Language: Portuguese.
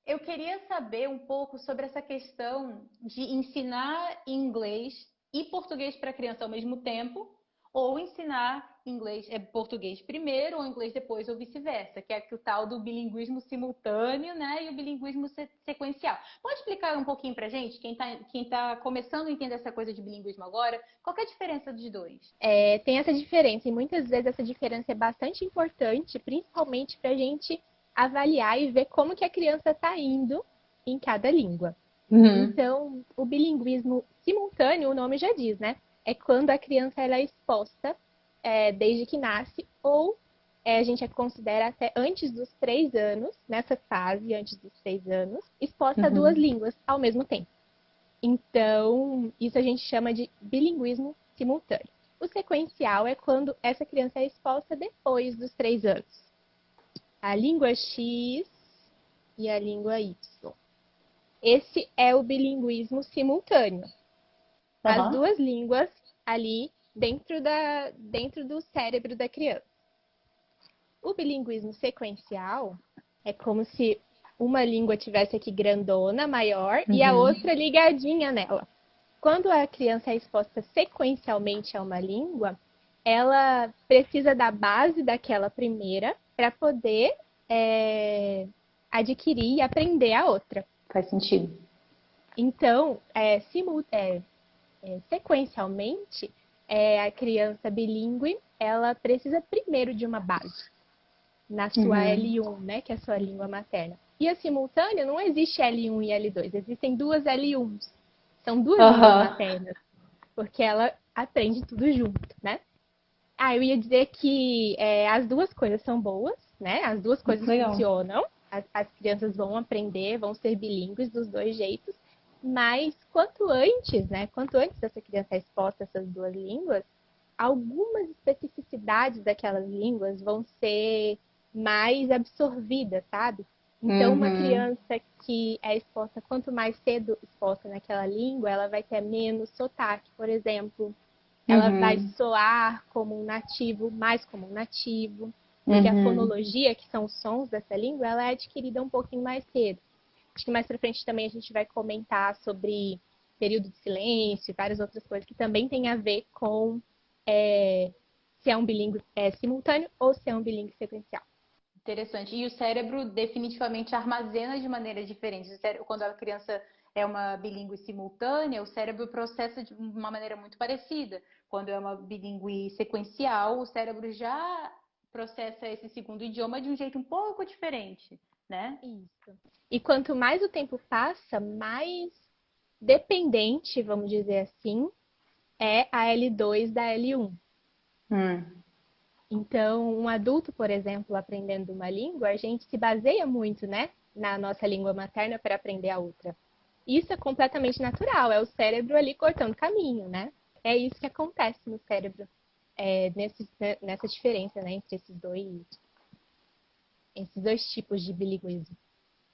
eu queria saber um pouco sobre essa questão de ensinar inglês e português para a criança ao mesmo tempo, ou ensinar português primeiro ou inglês depois, ou vice-versa, que é o tal do bilinguismo simultâneo, né, e o bilinguismo sequencial. Pode explicar um pouquinho para a gente, quem tá começando a entender essa coisa de bilinguismo agora, qual que é a diferença dos dois? Tem essa diferença, e muitas vezes essa diferença é bastante importante, principalmente para a gente avaliar e ver como que a criança está indo em cada língua. Uhum. Então, o bilinguismo simultâneo, o nome já diz, né? É quando a criança ela é exposta desde que nasce, ou a gente considera até antes dos 3 anos, nessa fase, antes dos 3 anos, exposta a duas Uhum. línguas ao mesmo tempo. Então, isso a gente chama de bilinguismo simultâneo. O sequencial é quando essa criança é exposta depois dos 3 anos. A língua X e a língua Y. Esse é o bilinguismo simultâneo. As Uhum. duas línguas ali dentro do cérebro da criança. O bilinguismo sequencial é como se uma língua tivesse aqui grandona, maior, e a Uhum. outra ligadinha nela. Quando a criança é exposta sequencialmente a uma língua, ela precisa da base daquela primeira para poder adquirir e aprender a outra. Faz sentido. Então, sequencialmente, a criança bilíngue, ela precisa primeiro de uma base na sua Uhum. L1, né, que é a sua língua materna. E a simultânea não existe L1 e L2, existem duas L1s. São duas línguas Aham. maternas, porque ela aprende tudo junto, né? Eu ia dizer que as duas coisas são boas, né? As duas Muito coisas legal. funcionam. As crianças vão aprender, vão ser bilíngues dos dois jeitos. Mas quanto antes, né? Quanto antes dessa criança é exposta a essas duas línguas, algumas especificidades daquelas línguas vão ser mais absorvidas, sabe? Então, uma Uhum. criança que é exposta, quanto mais cedo exposta naquela língua, ela vai ter menos sotaque, por exemplo. Ela vai Uhum. soar como um nativo, mais como um nativo, porque a Uhum. fonologia, que são os sons dessa língua, ela é adquirida um pouquinho mais cedo. Acho que mais para frente também a gente vai comentar sobre período de silêncio e várias outras coisas que também tem a ver com se é um bilíngue simultâneo ou se é um bilíngue sequencial. Interessante. E o cérebro definitivamente armazena de maneiras diferentes. Quando a criança é uma bilíngue simultânea, o cérebro processa de uma maneira muito parecida. Quando é uma bilíngue sequencial, o cérebro já processa esse segundo idioma de um jeito um pouco diferente, né? Isso. E quanto mais o tempo passa, mais dependente, vamos dizer assim, é a L2 da L1. Hum. Então, um adulto, por exemplo, aprendendo uma língua, a gente se baseia muito, né, na nossa língua materna para aprender a outra. Isso é completamente natural, é o cérebro ali cortando caminho, né? É isso que acontece no cérebro, nessa diferença, né, entre esses dois tipos de bilinguismo.